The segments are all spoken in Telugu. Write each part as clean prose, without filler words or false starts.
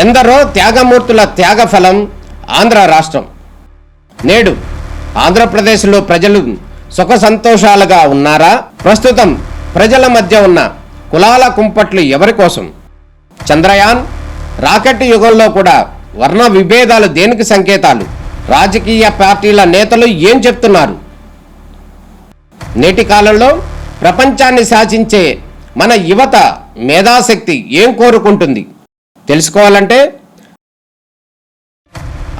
ఎందరో త్యాగమూర్తుల త్యాగఫలం ఆంధ్ర రాష్ట్రం. నేడు ఆంధ్రప్రదేశ్లో ప్రజలు సుఖ సంతోషాలుగా ఉన్నారా? ప్రస్తుతం ప్రజల మధ్య ఉన్న కులాల కుంపట్లు ఎవరి కోసం? చంద్రయాన్ రాకెట్ యుగంలో కూడా వర్ణ విభేదాలు దేనికి సంకేతాలు? రాజకీయ పార్టీల నేతలు ఏం చెప్తున్నారు? నేటి కాలంలో ప్రపంచాన్ని శాసించే మన యువత మేధాశక్తి ఏం కోరుకుంటుంది? తెలుసుకోవాలంటే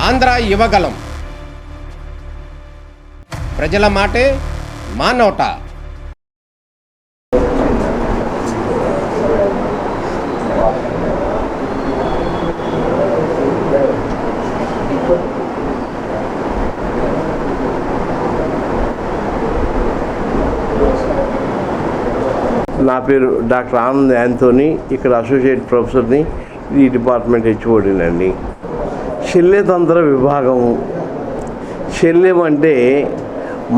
ఆంధ్ర యువగలం. ప్రజల మాటే మా నోట. నా పేరు డాక్టర్ ఆనంద్ యాంథోనీ. ఇక్కడ అసోసియేట్ ప్రొఫెసర్ని, ఈ డిపార్ట్మెంట్ హెచ్ఓడినండి. శల్యతంత్ర విభాగము. శల్యం అంటే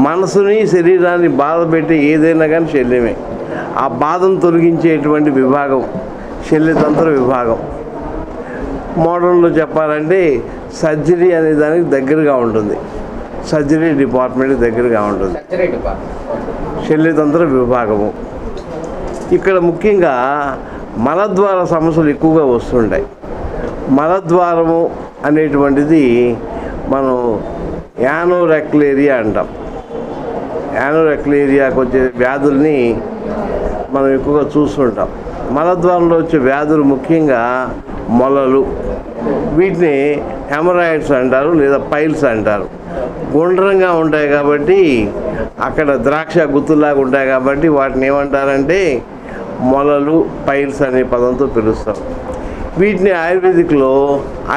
మనసుని శరీరాన్ని బాధ పెట్టే ఏదైనా కానీ శల్యమే. ఆ బాధను తొలగించేటువంటి విభాగం శల్యతంత్ర విభాగం. మోడర్న్లో చెప్పాలంటే సర్జరీ అనే దానికి దగ్గరగా ఉంటుంది. సర్జరీ డిపార్ట్మెంట్ దగ్గరగా ఉంటుంది శల్యతంత్ర విభాగము. ఇక్కడ ముఖ్యంగా మలద్వార సమస్యలు ఎక్కువగా వస్తుంటాయి. మలద్వారము అనేటువంటిది మనం యానోరెక్లేరియా అంటాం. యానోరెక్లేరియాకి వచ్చే వ్యాధుల్ని మనం ఎక్కువగా చూస్తుంటాం. మలద్వారంలో వచ్చే వ్యాధులు ముఖ్యంగా మొలలు. వీటిని హెమరాయిడ్స్ అంటారు, లేదా పైల్స్ అంటారు. గుండ్రంగా ఉంటాయి కాబట్టి, అక్కడ ద్రాక్ష గుత్తులాగా ఉంటాయి కాబట్టి వాటిని ఏమంటారంటే మొలలు, పైల్స్ అనే పదంతో పిలుస్తాం. వీటిని ఆయుర్వేదిక్లో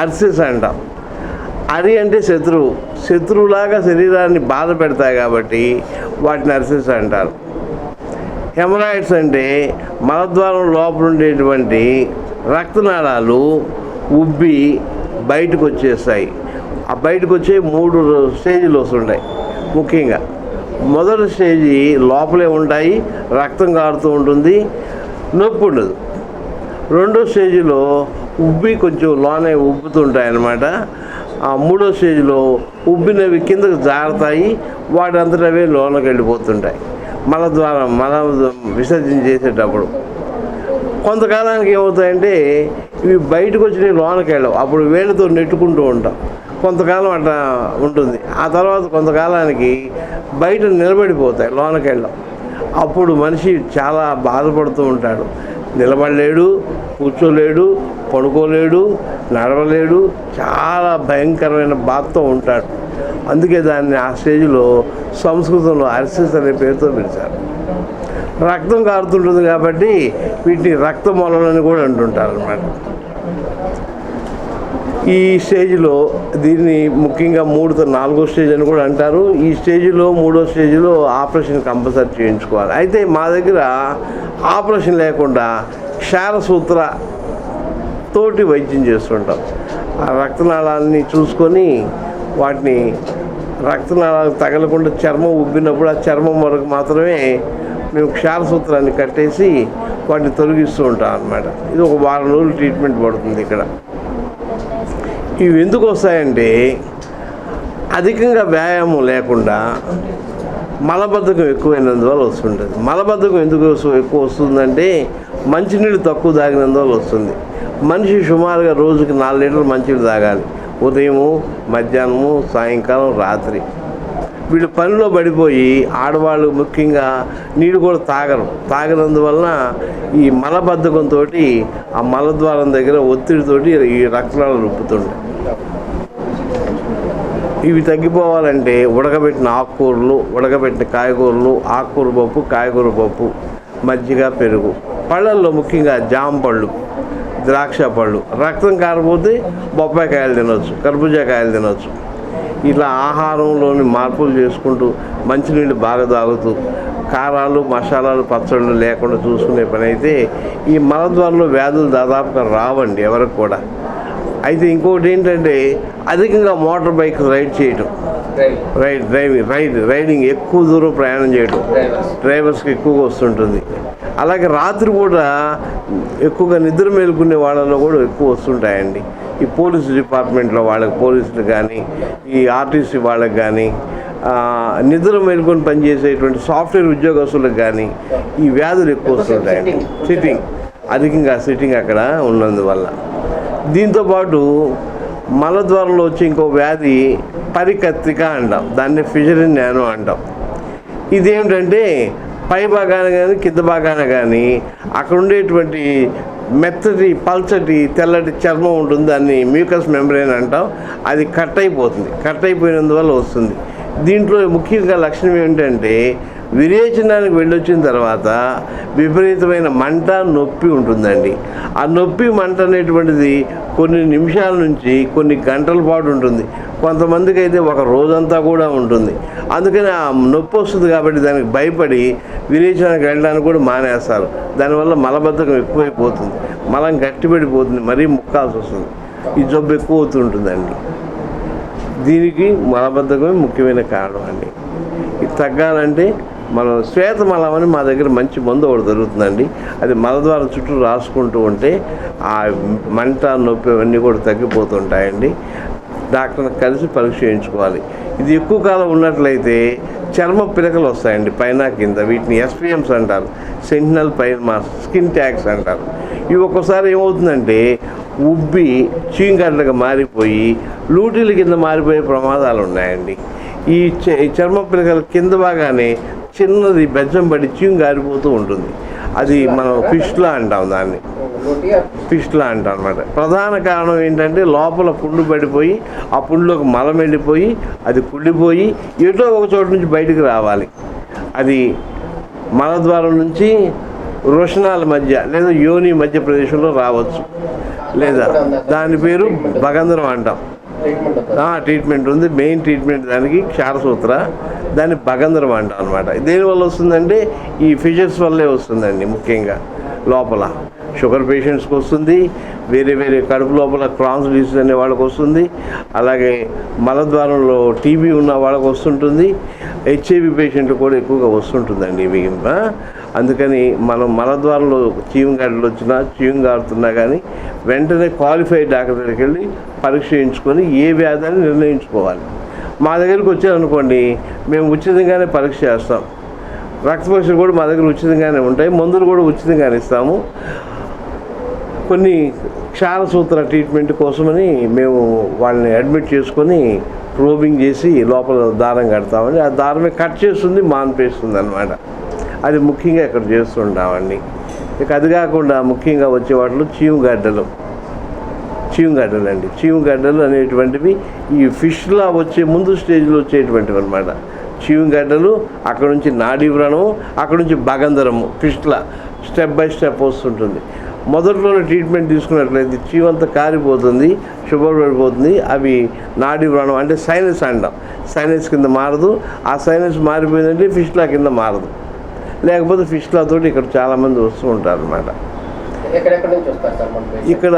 అర్సిస్ అంటాం. అరి అంటే శత్రువు. శత్రువులాగా శరీరాన్ని బాధ పెడతాయి కాబట్టి వాటిని అర్సిస్ అంటారు. హెమరాయిడ్స్ అంటే మలద్వారం లోపల ఉండేటువంటి రక్తనాళాలు ఉబ్బి బయటకు వచ్చేస్తాయి. ఆ బయటకు వచ్చే 3 స్టేజ్లు వస్తుంటాయి. ముఖ్యంగా మొదటి స్టేజీ లోపలే ఉంటాయి, రక్తం కారుతూ ఉంటుంది, నొప్పి ఉండదు. రెండో స్టేజీలో ఉబ్బి కొంచెం లోనే ఉబ్బుతుంటాయి అన్నమాట. ఆ మూడో స్టేజ్లో ఉబ్బినవి కిందకు జారుతాయి, వాటి అంతటా అవే లోనకి వెళ్ళిపోతుంటాయి మలద్వారం విసర్జన చేసేటప్పుడు. కొంతకాలానికి ఏమవుతాయంటే ఇవి బయటకు వచ్చినవి లోనకి వెళ్ళవు. అప్పుడు వేళ్ళతో నెట్టుకుంటూ ఉంటాం. కొంతకాలం అట్లా ఉంటుంది. ఆ తర్వాత కొంతకాలానికి బయట నిలబడిపోతాయి, లోనకి వెళ్ళం. అప్పుడు మనిషి చాలా బాధపడుతూ ఉంటాడు. నిలబడలేడు, కూర్చోలేడు, పడుకోలేడు, నడవలేడు, చాలా భయంకరమైన బాధతో ఉంటాడు. అందుకే దాన్ని ఆ స్టేజ్లో సంస్కృతంలో అర్సిస్ అనే పేరుతో పిలిచారు. రక్తం కారుతుంటుంది కాబట్టి వీటిని రక్త మొలలని కూడా అంటుంటారు అన్నమాట. ఈ స్టేజ్లో దీన్ని ముఖ్యంగా 4వ స్టేజ్ అని కూడా అంటారు. ఈ స్టేజ్లో 3వ స్టేజ్లో ఆపరేషన్ కంపల్సరీ చేయించుకోవాలి. అయితే మా దగ్గర ఆపరేషన్ లేకుండా క్షారసూత్ర తోటి వైద్యం చేస్తుంటాం. ఆ రక్తనాళాలని చూసుకొని వాటిని రక్తనాళాలు తగలకుండా చర్మం ఉబ్బినప్పుడు ఆ చర్మం వరకు మాత్రమే మేము క్షారసూత్రాన్ని కట్టేసి వాటిని తొలగిస్తూ ఉంటాం అన్నమాట. ఇది ఒక వారం రోజులు ట్రీట్మెంట్ పడుతుంది ఇక్కడ. ఇవి ఎందుకు వస్తాయంటే అధికంగా వ్యాయామం లేకుండా మలబద్ధకం ఎక్కువైనందువల్ల వస్తుంటుంది. మలబద్ధకం ఎందుకు ఎక్కువ వస్తుందంటే మంచినీళ్ళు తక్కువ తాగినందువల్ల వస్తుంది. మనిషి సుమారుగా రోజుకి 4 లీటర్లు మంచినీళ్ళు తాగాలి. ఉదయము, మధ్యాహ్నము, సాయంకాలం, రాత్రి. వీళ్ళు పనిలో పడిపోయి ఆడవాళ్ళు ముఖ్యంగా నీళ్ళు కూడా తాగనందువలన ఈ మలబద్ధకంతో ఆ మలద్వారం దగ్గర ఒత్తిడితోటి ఈ రక్తనాళాలు రుప్పుతుంటాయి. ఇవి తగ్గిపోవాలంటే ఉడకబెట్టిన ఆకుకూరలు, ఉడకబెట్టిన కాయగూరలు, ఆకుకూర పప్పు, కాయగూర పప్పు, మజ్జిగ, పెరుగు. పళ్ళల్లో ముఖ్యంగా జామ పళ్ళు, ద్రాక్ష పళ్ళు. రక్తం కారపోతే బొప్పాయి కాయలు తినవచ్చు, కర్బూజా కాయలు తినవచ్చు. ఇలా ఆహారంలోని మార్పులు చేసుకుంటూ మంచినీళ్ళు బాగా తాగుతూ కారాలు, మసాలాలు, పచ్చళ్ళు లేకుండా చూసుకునే పని అయితే ఈ మలద్వారంలో వ్యాధులు దాదాపుగా రావండి ఎవరికి కూడా. అయితే ఇంకొకటి ఏంటంటే అధికంగా మోటార్ బైక్ రైడ్ చేయటం. రైడింగ్ ఎక్కువ దూరం ప్రయాణం చేయడం డ్రైవర్స్కి ఎక్కువగా వస్తుంటుంది. అలాగే రాత్రి కూడా ఎక్కువగా నిద్ర మేలుకునే వాళ్ళలో కూడా ఎక్కువ వస్తుంటాయండి. ఈ పోలీసు డిపార్ట్మెంట్లో వాళ్ళకి, పోలీసులు కానీ, ఈ ఆర్టీసీ వాళ్ళకి కానీ, నిద్ర మేలుకొని పనిచేసేటువంటి సాఫ్ట్వేర్ ఉద్యోగస్తులకు కానీ ఈ వ్యాధులు ఎక్కువ వస్తుంటాయండి. అధికంగా సిట్టింగ్ అక్కడ ఉన్నందువల్ల. దీంతోపాటు మలద్వారంలో వచ్చే ఇంకో వ్యాధి పరికత్రిక అంటాం, దాన్ని ఫిషరిన్ నానో అంటాం. ఇదేమిటంటే పై భాగాన కానీ కింద భాగాన కానీ అక్కడ ఉండేటువంటి మెత్తటి, పల్చటి, తెల్లటి చర్మం ఉంటుంది, దాన్ని మ్యూకస్ మెంబ్రేన్ అంటాం. అది కట్ అయిపోయినందువల్ల వస్తుంది. దీంట్లో ముఖ్యంగా లక్షణం ఏమిటంటే విరేచనానికి వెళ్ళొచ్చిన తర్వాత విపరీతమైన మంట, నొప్పి ఉంటుందండి. ఆ నొప్పి, మంట అనేటువంటిది కొన్ని నిమిషాల నుంచి కొన్ని గంటల పాటు ఉంటుంది. కొంతమందికి అయితే ఒక రోజంతా కూడా ఉంటుంది. అందుకని ఆ నొప్పి వస్తుంది కాబట్టి దానికి భయపడి విరేచనానికి వెళ్ళడానికి కూడా మానేస్తారు. దానివల్ల మలబద్ధకం ఎక్కువైపోతుంది, మలం గట్టిపడిపోతుంది, మరీ ముక్కాల్సి వస్తుంది. ఈ జబ్బు ఎక్కువ అవుతుంటుందండి. దీనికి మలబద్ధకమే ముఖ్యమైన కారణం అండి. ఇది తగ్గాలంటే మనం శ్వేతమలం అని మా దగ్గర మంచి మందు ఒకటి దొరుకుతుందండి. అది మలద్వారం చుట్టూ రాసుకుంటూ ఉంటే ఆ మంట, నొప్పి అవన్నీ కూడా తగ్గిపోతుంటాయండి. డాక్టర్ని కలిసి పరీక్ష చేయించుకోవాలి. ఇది ఎక్కువ కాలం ఉన్నట్లయితే చర్మ పిలకలు వస్తాయండి పైన కింద. వీటిని SPMs అంటారు, sentinel pine mass, skin tags అంటారు. ఇవి ఒక్కోసారి ఏమవుతుందంటే ఉబ్బి చీంగడ్డగా మారిపోయి లూటీల కింద మారిపోయే ప్రమాదాలు ఉన్నాయండి. ఈ చర్మ పిలకల కింద బాగానే చిన్నది బెజ్జం పడి చీము గారిపోతూ ఉంటుంది. అది మనం ఫిష్లా అంటాం, దాన్ని ఫిష్లా అంటాం అనమాట. ప్రధాన కారణం ఏంటంటే లోపల పుండు పడిపోయి ఆ పుండులోకి మలం వెళ్ళిపోయి అది కుళ్ళిపోయి ఏటో ఒక చోటు నుంచి బయటకు రావాలి. అది మలద్వారం నుంచి వృషణాల మధ్య లేదా యోని మధ్య ప్రదేశంలో రావచ్చు. లేదా దాని పేరు భగంధరం అంటాం. ట్రీట్మెంట్ ఉంది, మెయిన్ ట్రీట్మెంట్ దానికి క్షారసూత్ర, దాన్ని భగంధరం అంటాం అనమాట. దేనివల్ల వస్తుందంటే ఈ ఫిషర్స్ వల్లే వస్తుందండి. ముఖ్యంగా లోపల షుగర్ పేషెంట్స్కి వస్తుంది, వేరే కడుపు లోపల క్రాన్స్ డిసీజ్ అనే వాళ్ళకి వస్తుంది, అలాగే మలద్వారంలో టీబీ ఉన్న వాళ్ళకి వస్తుంటుంది, HIV పేషెంట్లు కూడా ఎక్కువగా వస్తుంటుందండి ఇవి. అందుకని మనం మలద్వారంలో చీమగాడులు వచ్చినా, చీము గారుతున్నా కానీ వెంటనే క్వాలిఫైడ్ డాక్టర్ దగ్గరికి వెళ్ళి పరీక్ష చేయించుకొని ఏ వ్యాధి అని నిర్ణయించుకోవాలి. మా దగ్గరికి వచ్చారనుకోండి, మేము ఉచితంగానే పరీక్ష చేస్తాం. రక్త పరీక్షలు కూడా మా దగ్గర ఉచితంగానే ఉంటాయి, మందులు కూడా ఉచితంగానే ఇస్తాము. కొన్ని క్షారసూత్ర ట్రీట్మెంట్ కోసమని మేము వాళ్ళని అడ్మిట్ చేసుకొని ప్రోబింగ్ చేసి లోపల దారం కడతామని, ఆ దారమే కట్ చేస్తుంది, మాన్పేస్తుంది అనమాట. అది ముఖ్యంగా ఇక్కడ చేస్తుంటామండి. ఇక అది కాకుండా ముఖ్యంగా వచ్చే వాటిలో చీమగడ్డలు అండి. చీమగడ్డలు అనేటువంటివి ఈ ఫిష్లా వచ్చే ముందు స్టేజ్లో వచ్చేటువంటివి అనమాట. చీమగడ్డలు, అక్కడ నుంచి నాడీ వ్రణము, అక్కడ నుంచి భగంధరము, ఫిష్లా స్టెప్ బై స్టెప్ వస్తుంటుంది. మొదట్లోనే ట్రీట్మెంట్ తీసుకున్నట్లయితే చీమంతా కారిపోతుంది, షుగర్ పడిపోతుంది. అవి నాడీ వ్రణం అంటే సైనస్ అంటాం. సైనస్ కింద మారదు. ఆ సైనస్ మారిపోయిందంటే ఫిష్లా కింద మారదు. లేకపోతే ఫిష్లాతో ఇక్కడ చాలామంది వస్తూ ఉంటారు అన్నమాట. ఇక్కడ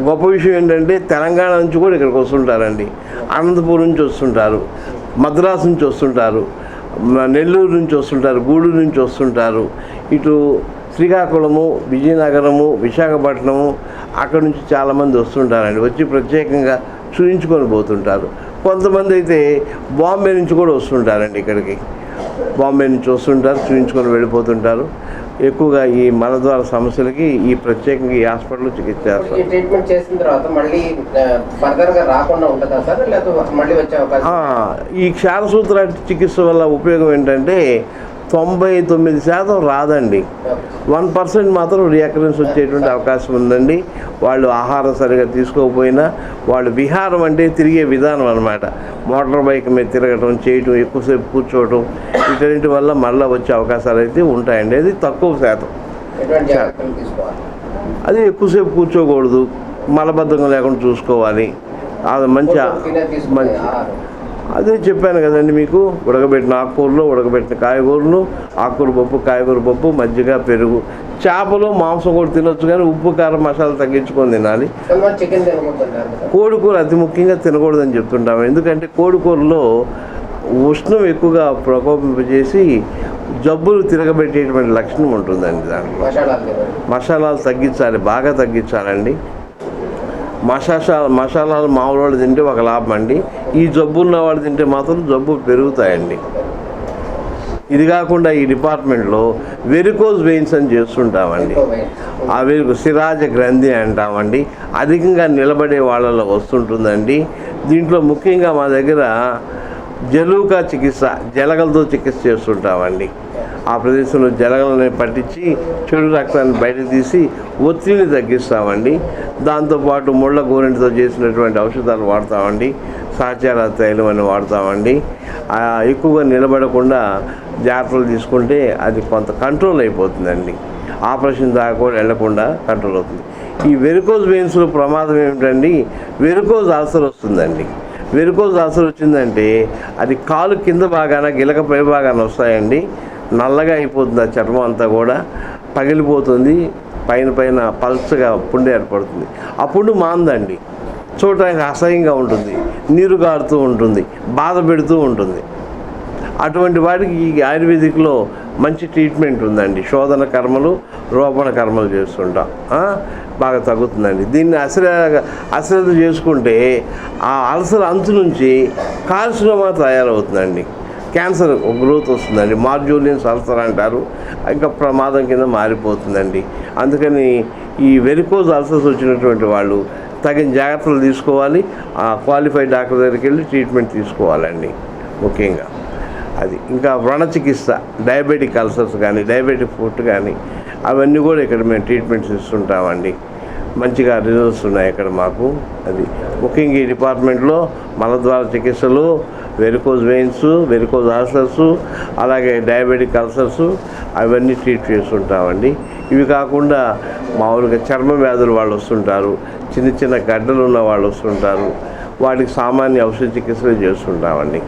గొప్ప విషయం ఏంటంటే తెలంగాణ నుంచి కూడా ఇక్కడికి వస్తుంటారండి. అనంతపురం నుంచి వస్తుంటారు, మద్రాసు నుంచి వస్తుంటారు, నెల్లూరు నుంచి వస్తుంటారు, గూడూరు నుంచి వస్తుంటారు, ఇటు శ్రీకాకుళము, విజయనగరము, విశాఖపట్నము అక్కడ నుంచి చాలామంది వస్తుంటారండి. వచ్చి ప్రత్యేకంగా చూయించుకొని పోతుంటారు. కొంతమంది అయితే బాంబే నుంచి కూడా వస్తుంటారండి ఇక్కడికి. బాంబే నుంచి వస్తుంటారు, చూయించుకొని వెళ్ళిపోతుంటారు. ఎక్కువగా ఈ మలద్వార సమస్యలకి ఈ ప్రత్యేకంగా ఈ హాస్పిటల్లో చికిత్స చేస్తారు. ట్రీట్మెంట్ చేసిన తర్వాత మళ్ళీ ఫర్దర్గా రాకుండా ఉంటుందా సార్, లేకపోతే మళ్ళీ వచ్చే అవకాశం? ఈ క్షారసూత్ర చికిత్స వల్ల ఉపయోగం ఏంటంటే 99% రాదండి. 1% మాత్రం రియాకరెన్స్ వచ్చేటువంటి అవకాశం ఉందండి. వాళ్ళు ఆహారం సరిగా తీసుకోకపోయినా, వాళ్ళు విహారం అంటే తిరిగే విధానం అనమాట. మోటార్ బైక్ మీద తిరగటం, చేయటం, ఎక్కువసేపు కూర్చోవటం, వీటన్నిటి వల్ల మళ్ళీ వచ్చే అవకాశాలు అయితే ఉంటాయండి. అది తక్కువ శాతం. అది ఎక్కువసేపు కూర్చోకూడదు, మలబద్ధకం లేకుండా చూసుకోవాలి. అది మంచి అదే చెప్పాను కదండి మీకు, ఉడకబెట్టిన ఆకుకూరలు, ఉడకబెట్టిన కాయగూరలు, ఆకుకూర పప్పు, కాయగూర పప్పు, మజ్జిగ, పెరుగు. చేపలు మాంసం కూడా తినొచ్చు, కానీ ఉప్పు కారం మసాలా తగ్గించుకొని తినాలి. చికెన్ తినకూడదు. కోడికూర అతి ముఖ్యంగా తినకూడదని చెప్తుంటాము. ఎందుకంటే కోడికూరలో ఉష్ణం ఎక్కువగా ప్రకోపింపజేసి జబ్బులు తిరగబెట్టేటువంటి లక్షణం ఉంటుందండి. దాంట్లో మసాలాలు తగ్గించాలి, బాగా తగ్గించాలండి. మసాలాలు మామూలు వాళ్ళు తింటే ఒక లాభం అండి. ఈ జబ్బు ఉన్న వాళ్ళు తింటే మాత్రం జబ్బు పెరుగుతాయండి. ఇది కాకుండా ఈ డిపార్ట్మెంట్లో వెరికోజ్ వెయిన్స్ అని చేస్తుంటామండి. ఆ సిరాజ గ్రంథి అంటామండి. అధికంగా నిలబడే వాళ్ళలో వస్తుంటుందండి. దీంట్లో ముఖ్యంగా మా దగ్గర జలుకా చికిత్స, జలగలతో చికిత్స చేస్తుంటామండి. ఆ ప్రదేశంలో జలగలని పట్టించి చెడు రక్తాన్ని బయట తీసి ఒత్తిడిని తగ్గిస్తామండి. దాంతోపాటు ముళ్ళ గోరెంటితో చేసినటువంటి ఔషధాలు వాడతామండి. సహచార తైలం అని వాడతామండి. ఎక్కువగా నిలబడకుండా జాగ్రత్తలు తీసుకుంటే అది కొంత కంట్రోల్ అయిపోతుందండి. ఆపరేషన్ దాకా కూడా వెళ్లకుండా కంట్రోల్ అవుతుంది. ఈ వెరికోజ్ వెయిన్స్లో ప్రమాదం ఏమిటండి, వెరికోజ్ అల్సర్ వస్తుందండి. వెరికోజ్ అల్సర్ వచ్చిందంటే అది కాలు కింద భాగాన, గిలక పై భాగాన వస్తాయండి. నల్లగా అయిపోతుంది, ఆ చర్మం అంతా కూడా పగిలిపోతుంది, పైన పల్చగా పుండు ఏర్పడుతుంది. ఆ పుండు మాందండి, చూడటానికి అసహ్యంగా ఉంటుంది, నీరు గారుతూ ఉంటుంది, బాధ పెడుతూ ఉంటుంది. అటువంటి వాటికి ఈ ఆయుర్వేదిక్లో మంచి ట్రీట్మెంట్ ఉందండి. శోధన కర్మలు, రోపణ కర్మలు చేస్తుంటాం, బాగా తగ్గుతుందండి. దీన్ని అశ్రద్ధ చేసుకుంటే ఆ అల్సర్ అంచు నుంచి కార్సినోమా తయారవుతుందండి. క్యాన్సర్ గ్రోత్ వస్తుందండి. మార్జోలియన్స్ అల్సర్ అంటారు. ఇంకా ప్రమాదం కింద మారిపోతుందండి. అందుకని ఈ వెరికోజ్ అల్సర్స్ వచ్చినటువంటి వాళ్ళు తగిన జాగ్రత్తలు తీసుకోవాలి. క్వాలిఫైడ్ డాక్టర్ దగ్గరికి వెళ్ళి ట్రీట్మెంట్ తీసుకోవాలండి ముఖ్యంగా. అది ఇంకా వ్రణ చికిత్స, డయాబెటిక్ అల్సర్స్ కానీ, డయాబెటిక్ ఫుడ్ కానీ, అవన్నీ కూడా ఇక్కడ మేము ట్రీట్మెంట్స్ ఇస్తుంటామండి. మంచిగా రిజల్ట్స్ ఉన్నాయి ఇక్కడ మాకు. అది ముఖ్యంగా ఈ డిపార్ట్మెంట్లో మలద్వార చికిత్సలు, వెరికోజ్ వెయిన్స్, వెరికోజ్ అల్సర్స్, అలాగే డయాబెటిక్ అల్సర్స్, అవన్నీ ట్రీట్ చేస్తుంటామండి. ఇవి కాకుండా మామూలుగా చర్మ వ్యాధులు వాళ్ళు వస్తుంటారు, చిన్న చిన్న గడ్డలు ఉన్న వాళ్ళు వస్తుంటారు. వాటికి సామాన్య ఔషధ చికిత్సలు చేస్తుంటామండి.